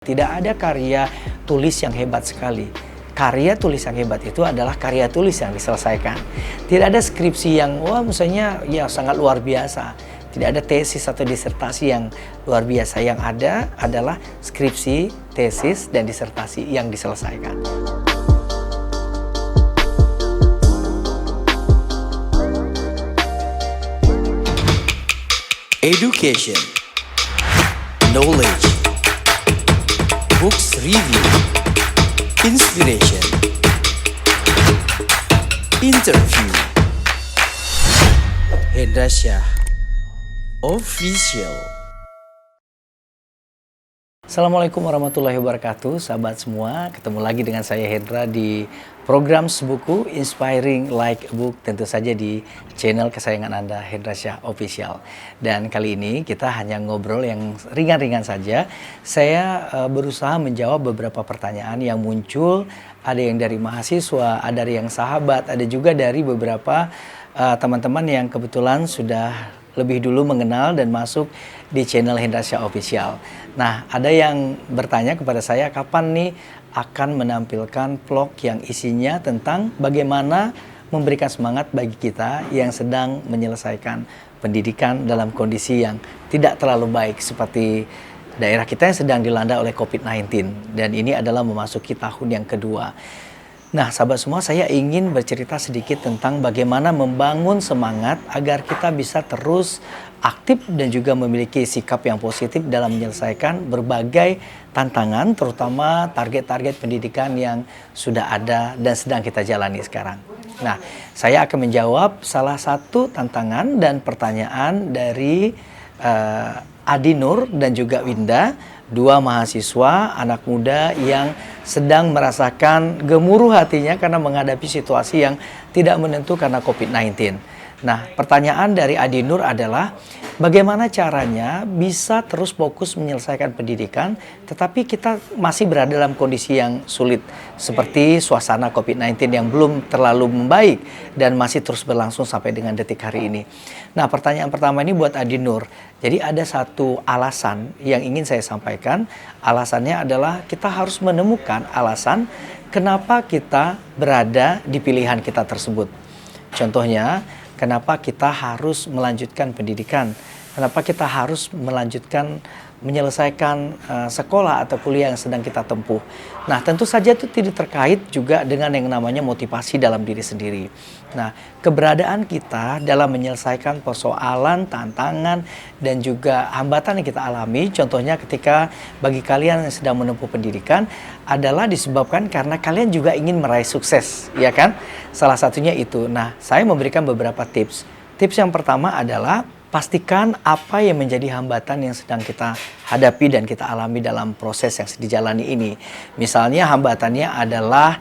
Tidak ada karya tulis yang hebat sekali. Karya tulis yang hebat itu adalah karya tulis yang diselesaikan. Tidak ada skripsi yang, misalnya ya sangat luar biasa. Tidak ada tesis atau disertasi yang luar biasa. Yang ada adalah skripsi, tesis, dan disertasi yang diselesaikan. Education, knowledge, books review, inspiration, interview. Hendra Syah Official. Assalamualaikum warahmatullahi wabarakatuh, sahabat semua. Ketemu lagi dengan saya Hendra di program Sebuku Inspiring Like a Book, tentu saja di channel kesayangan Anda, Hendra Syah Official. Dan kali ini kita hanya ngobrol yang ringan-ringan saja. Saya berusaha menjawab beberapa pertanyaan yang muncul. Ada yang dari mahasiswa, ada yang sahabat, ada juga dari beberapa teman-teman yang kebetulan sudah lebih dulu mengenal dan masuk di channel Hendra Syah Official. Nah, ada yang bertanya kepada saya, kapan nih akan menampilkan vlog yang isinya tentang bagaimana memberikan semangat bagi kita yang sedang menyelesaikan pendidikan dalam kondisi yang tidak terlalu baik, seperti daerah kita yang sedang dilanda oleh COVID-19, dan ini adalah memasuki tahun yang kedua. Nah, sahabat semua, saya ingin bercerita sedikit tentang bagaimana membangun semangat agar kita bisa terus aktif dan juga memiliki sikap yang positif dalam menyelesaikan berbagai tantangan, terutama target-target pendidikan yang sudah ada dan sedang kita jalani sekarang. Nah, saya akan menjawab salah satu tantangan dan pertanyaan dari Adi Nur dan juga Winda, dua mahasiswa anak muda yang sedang merasakan gemuruh hatinya karena menghadapi situasi yang tidak menentu karena COVID-19. Nah, pertanyaan dari Adi Nur adalah bagaimana caranya bisa terus fokus menyelesaikan pendidikan tetapi kita masih berada dalam kondisi yang sulit seperti suasana COVID-19 yang belum terlalu membaik dan masih terus berlangsung sampai dengan detik hari ini. Nah, pertanyaan pertama ini buat Adi Nur. Jadi ada satu alasan yang ingin saya sampaikan. Alasannya adalah kita harus menemukan alasan kenapa kita berada di pilihan kita tersebut. Contohnya, kenapa kita harus melanjutkan pendidikan? Kenapa kita harus menyelesaikan sekolah atau kuliah yang sedang kita tempuh? Nah, tentu saja itu tidak terkait juga dengan yang namanya motivasi dalam diri sendiri. Nah, keberadaan kita dalam menyelesaikan persoalan, tantangan, dan juga hambatan yang kita alami, contohnya ketika bagi kalian yang sedang menempuh pendidikan, adalah disebabkan karena kalian juga ingin meraih sukses, ya kan? Salah satunya itu. Nah, saya memberikan beberapa tips. Tips yang pertama adalah pastikan apa yang menjadi hambatan yang sedang kita hadapi dan kita alami dalam proses yang dijalani ini. Misalnya hambatannya adalah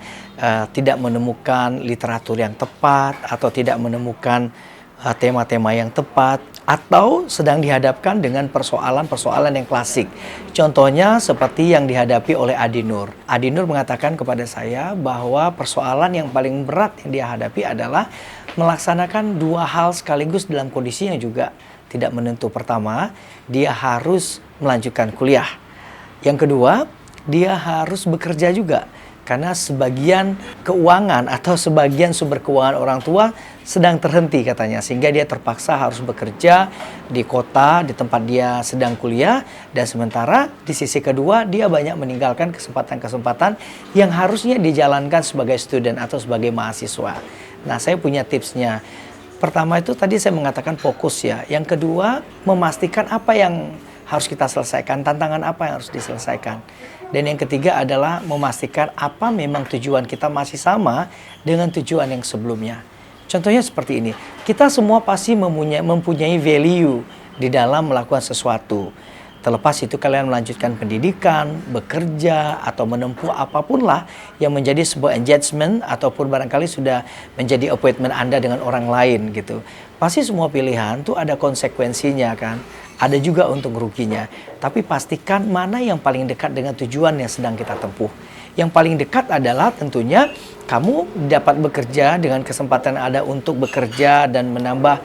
tidak menemukan literatur yang tepat, atau tidak menemukan tema-tema yang tepat, atau sedang dihadapkan dengan persoalan-persoalan yang klasik. Contohnya seperti yang dihadapi oleh Adi Nur. Adi Nur mengatakan kepada saya bahwa persoalan yang paling berat yang dia hadapi adalah melaksanakan dua hal sekaligus dalam kondisi yang juga tidak menentu. Pertama, dia harus melanjutkan kuliah. Yang kedua, dia harus bekerja juga. Karena sebagian keuangan atau sebagian sumber keuangan orang tua sedang terhenti katanya. Sehingga dia terpaksa harus bekerja di kota, di tempat dia sedang kuliah. Dan sementara di sisi kedua dia banyak meninggalkan kesempatan-kesempatan yang harusnya dijalankan sebagai student atau sebagai mahasiswa. Nah, saya punya tipsnya. Pertama itu tadi saya mengatakan fokus ya. Yang kedua, memastikan apa yang harus kita selesaikan, tantangan apa yang harus diselesaikan. Dan yang ketiga adalah memastikan apa memang tujuan kita masih sama dengan tujuan yang sebelumnya. Contohnya seperti ini, kita semua pasti mempunyai value di dalam melakukan sesuatu. Terlepas itu kalian melanjutkan pendidikan, bekerja, atau menempuh apapun lah yang menjadi sebuah engagement, ataupun barangkali sudah menjadi appointment Anda dengan orang lain gitu. Pasti semua pilihan tuh ada konsekuensinya kan. Ada juga untung ruginya. Tapi pastikan mana yang paling dekat dengan tujuan yang sedang kita tempuh. Yang paling dekat adalah tentunya kamu dapat bekerja dengan kesempatan ada untuk bekerja dan menambah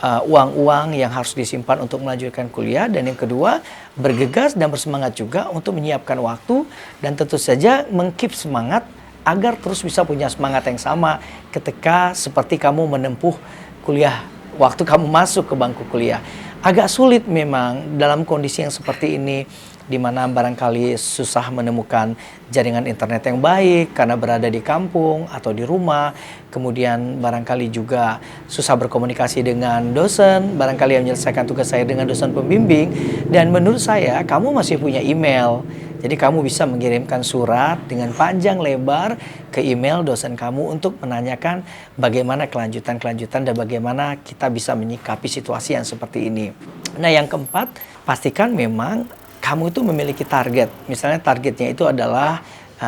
uang-uang yang harus disimpan untuk melanjutkan kuliah, dan yang kedua bergegas dan bersemangat juga untuk menyiapkan waktu dan tentu saja mengkeep semangat agar terus bisa punya semangat yang sama ketika seperti kamu menempuh kuliah, waktu kamu masuk ke bangku kuliah. Agak sulit memang dalam kondisi yang seperti ini, di mana barangkali susah menemukan jaringan internet yang baik karena berada di kampung atau di rumah. Kemudian barangkali juga susah berkomunikasi dengan dosen, barangkali yang menyelesaikan tugas saya dengan dosen pembimbing. Dan menurut saya kamu masih punya email. Jadi kamu bisa mengirimkan surat dengan panjang lebar ke email dosen kamu untuk menanyakan bagaimana kelanjutan dan bagaimana kita bisa menyikapi situasi yang seperti ini. Nah, yang keempat, pastikan memang kamu itu memiliki target. Misalnya targetnya itu adalah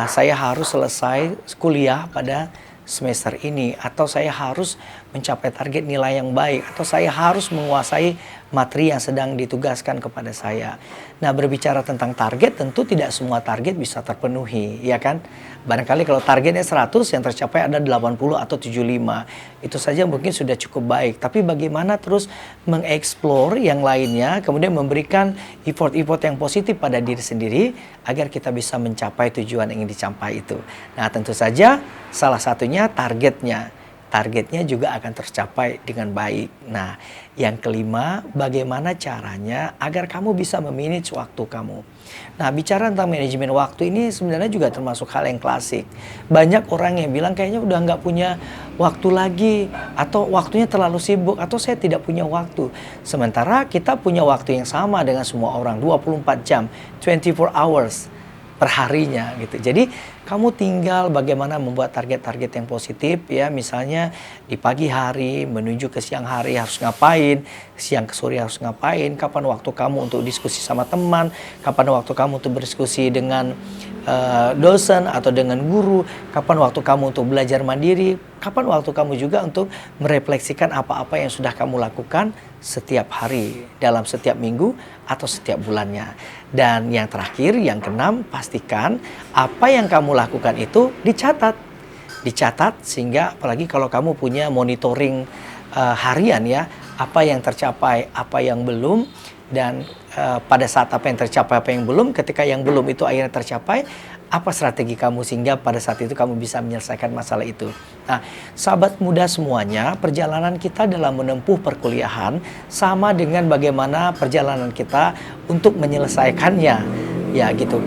saya harus selesai kuliah pada semester ini, atau saya harus mencapai target nilai yang baik, atau saya harus menguasai materi yang sedang ditugaskan kepada saya. Nah, berbicara tentang target, tentu tidak semua target bisa terpenuhi, ya kan? Barangkali kalau targetnya 100, yang tercapai ada 80 atau 75. Itu saja mungkin sudah cukup baik. Tapi bagaimana terus mengeksplor yang lainnya, kemudian memberikan effort-effort yang positif pada diri sendiri, agar kita bisa mencapai tujuan yang ingin dicapai itu. Nah, tentu saja salah satunya targetnya. Targetnya juga akan tercapai dengan baik. Nah, yang kelima, bagaimana caranya agar kamu bisa memanage waktu kamu. Nah, bicara tentang manajemen waktu ini sebenarnya juga termasuk hal yang klasik. Banyak orang yang bilang kayaknya udah nggak punya waktu lagi, atau waktunya terlalu sibuk, atau saya tidak punya waktu. Sementara kita punya waktu yang sama dengan semua orang, 24 jam, 24 hours perharinya gitu. Jadi kamu tinggal bagaimana membuat target-target yang positif, ya. Misalnya di pagi hari menuju ke siang hari harus ngapain, siang ke sore harus ngapain, kapan waktu kamu untuk diskusi sama teman, kapan waktu kamu untuk berdiskusi dengan dosen atau dengan guru, kapan waktu kamu untuk belajar mandiri, kapan waktu kamu juga untuk merefleksikan apa-apa yang sudah kamu lakukan setiap hari, dalam setiap minggu atau setiap bulannya. Dan yang terakhir, yang keenam, pastikan apa yang kamu lakukan itu dicatat. Dicatat sehingga apalagi kalau kamu punya monitoring harian, ya, apa yang tercapai, apa yang belum, dan pada saat apa yang tercapai, apa yang belum, ketika yang belum itu akhirnya tercapai, apa strategi kamu sehingga pada saat itu kamu bisa menyelesaikan masalah itu. Nah, sahabat muda semuanya, perjalanan kita dalam menempuh perkuliahan sama dengan bagaimana perjalanan kita untuk menyelesaikannya, ya gitu.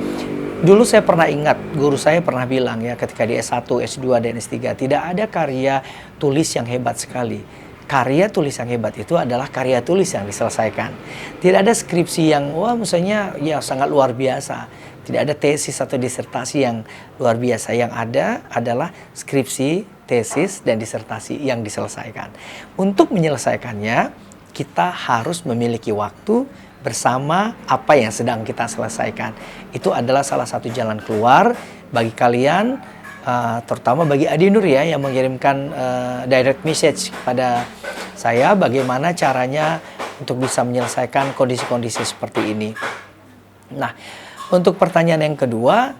Dulu saya pernah ingat, guru saya pernah bilang, ya, ketika di S1, S2, dan S3, tidak ada karya tulis yang hebat sekali. Karya tulis yang hebat itu adalah karya tulis yang diselesaikan. Tidak ada skripsi yang, wah, misalnya, ya, sangat luar biasa. Tidak ada tesis atau disertasi yang luar biasa. Yang ada adalah skripsi, tesis, dan disertasi yang diselesaikan. Untuk menyelesaikannya, kita harus memiliki waktu bersama apa yang sedang kita selesaikan. Itu adalah salah satu jalan keluar bagi kalian, terutama bagi Adi Nur, ya, yang mengirimkan direct message kepada saya bagaimana caranya untuk bisa menyelesaikan kondisi-kondisi seperti ini. Nah, untuk pertanyaan yang kedua,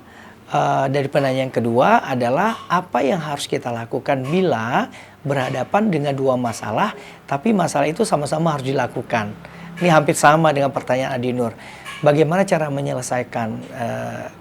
dari penanya yang kedua adalah apa yang harus kita lakukan bila berhadapan dengan dua masalah, tapi masalah itu sama-sama harus dilakukan. Ini hampir sama dengan pertanyaan Adi Nur. Bagaimana cara menyelesaikan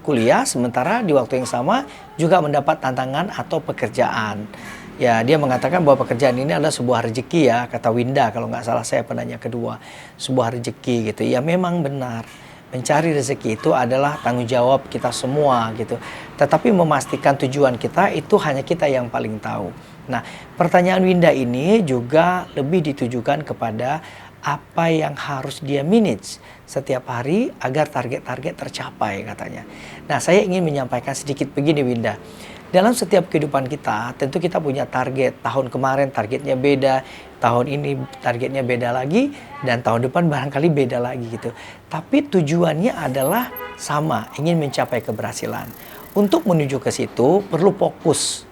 kuliah sementara di waktu yang sama juga mendapat tantangan atau pekerjaan. Ya, dia mengatakan bahwa pekerjaan ini adalah sebuah rezeki, ya, kata Winda kalau nggak salah saya penanya kedua. Sebuah rezeki gitu. Ya, memang benar. Mencari rezeki itu adalah tanggung jawab kita semua gitu. Tetapi memastikan tujuan kita itu hanya kita yang paling tahu. Nah, pertanyaan Winda ini juga lebih ditujukan kepada apa yang harus dia manage setiap hari agar target-target tercapai, katanya. Nah, saya ingin menyampaikan sedikit begini, Winda. Dalam setiap kehidupan kita, tentu kita punya target. Tahun kemarin targetnya beda, tahun ini targetnya beda lagi, dan tahun depan barangkali beda lagi gitu. Tapi tujuannya adalah sama, ingin mencapai keberhasilan. Untuk menuju ke situ perlu fokus,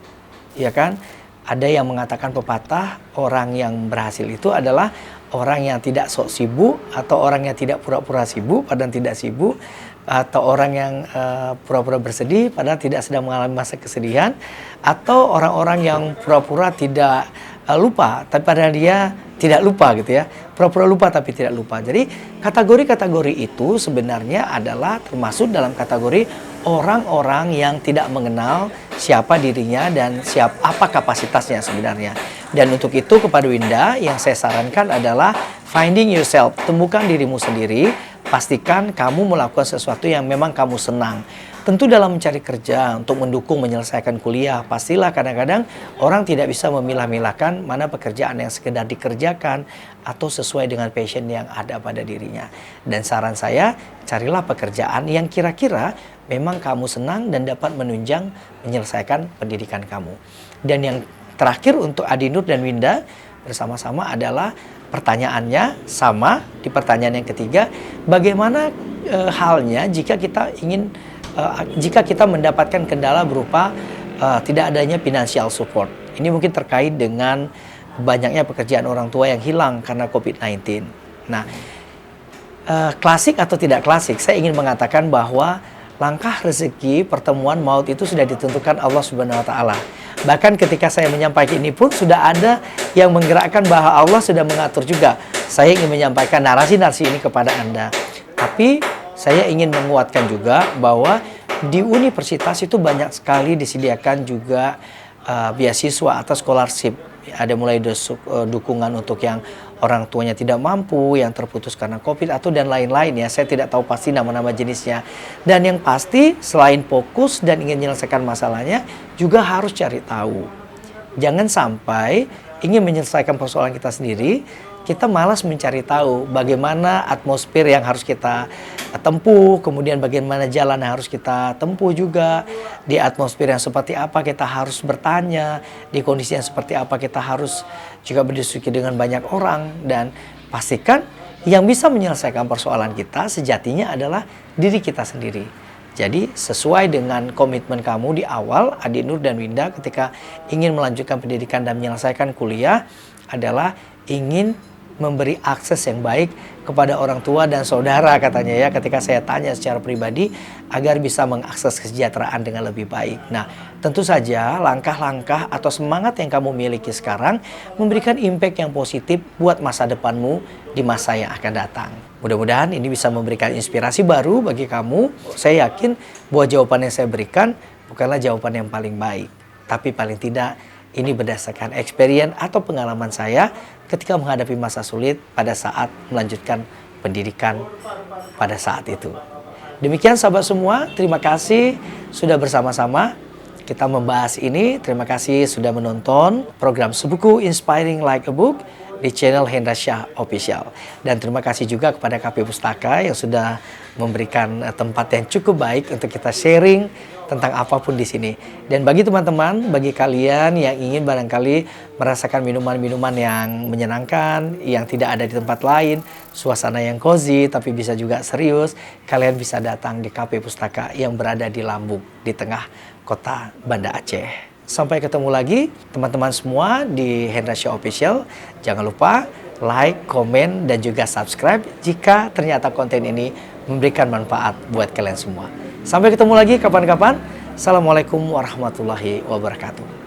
ya kan? Ada yang mengatakan pepatah, orang yang berhasil itu adalah orang yang tidak sok sibuk, atau orang yang tidak pura-pura sibuk padahal tidak sibuk, atau orang yang pura-pura bersedih padahal tidak sedang mengalami masa kesedihan, atau orang-orang yang pura-pura tidak lupa, tapi padahal dia tidak lupa gitu ya. Pura-pura lupa tapi tidak lupa. Jadi kategori-kategori itu sebenarnya adalah termasuk dalam kategori orang-orang yang tidak mengenal siapa dirinya dan apa kapasitasnya sebenarnya. Dan untuk itu kepada Winda yang saya sarankan adalah finding yourself, temukan dirimu sendiri, pastikan kamu melakukan sesuatu yang memang kamu senang. Tentu dalam mencari kerja untuk mendukung menyelesaikan kuliah, pastilah kadang-kadang orang tidak bisa memilah-milahkan mana pekerjaan yang sekedar dikerjakan atau sesuai dengan passion yang ada pada dirinya. Dan saran saya, carilah pekerjaan yang kira-kira memang kamu senang dan dapat menunjang menyelesaikan pendidikan kamu. Dan yang terakhir untuk Adinur dan Winda bersama-sama adalah pertanyaannya sama di pertanyaan yang ketiga, bagaimana halnya jika kita mendapatkan kendala berupa tidak adanya financial support. Ini mungkin terkait dengan banyaknya pekerjaan orang tua yang hilang karena COVID-19. Nah, klasik atau tidak klasik, saya ingin mengatakan bahwa langkah rezeki pertemuan maut itu sudah ditentukan Allah Subhanahu wa taala. Bahkan ketika saya menyampaikan ini pun sudah ada yang menggerakkan bahwa Allah sudah mengatur juga. Saya ingin menyampaikan narasi-narasi ini kepada Anda. Tapi saya ingin menguatkan juga bahwa di universitas itu banyak sekali disediakan juga beasiswa atau scholarship. Ada mulai dukungan untuk yang orang tuanya tidak mampu, yang terputus karena COVID atau dan lain-lain ya. Saya tidak tahu pasti nama-nama jenisnya. Dan yang pasti selain fokus dan ingin menyelesaikan masalahnya, juga harus cari tahu. Jangan sampai ingin menyelesaikan persoalan kita sendiri, kita malas mencari tahu bagaimana atmosfer yang harus kita tempuh, kemudian bagaimana jalan yang harus kita tempuh juga, di atmosfer yang seperti apa kita harus bertanya, di kondisi yang seperti apa kita harus juga berdiskusi dengan banyak orang, dan pastikan yang bisa menyelesaikan persoalan kita sejatinya adalah diri kita sendiri. Jadi sesuai dengan komitmen kamu di awal, Adinur dan Winda ketika ingin melanjutkan pendidikan dan menyelesaikan kuliah adalah ingin memberi akses yang baik kepada orang tua dan saudara katanya ya, ketika saya tanya secara pribadi agar bisa mengakses kesejahteraan dengan lebih baik. Nah, tentu saja langkah-langkah atau semangat yang kamu miliki sekarang memberikan impact yang positif buat masa depanmu di masa yang akan datang. Mudah-mudahan ini bisa memberikan inspirasi baru bagi kamu. Saya yakin bahwa jawaban yang saya berikan bukanlah jawaban yang paling baik, tapi paling tidak ini berdasarkan experience atau pengalaman saya ketika menghadapi masa sulit pada saat melanjutkan pendidikan pada saat itu. Demikian sahabat semua, terima kasih sudah bersama-sama kita membahas ini. Terima kasih sudah menonton program Sebuku Inspiring Like a Book di channel Hendra Syah Official. Dan terima kasih juga kepada KP Pustaka yang sudah memberikan tempat yang cukup baik untuk kita sharing tentang apapun di sini. Dan bagi teman-teman, bagi kalian yang ingin barangkali merasakan minuman-minuman yang menyenangkan, yang tidak ada di tempat lain, suasana yang cozy tapi bisa juga serius, kalian bisa datang di KP Pustaka yang berada di Lambung, di tengah kota Banda Aceh. Sampai ketemu lagi teman-teman semua di Hendra Syah Official. Jangan lupa like, komen, dan juga subscribe jika ternyata konten ini memberikan manfaat buat kalian semua. Sampai ketemu lagi kapan-kapan. Assalamualaikum warahmatullahi wabarakatuh.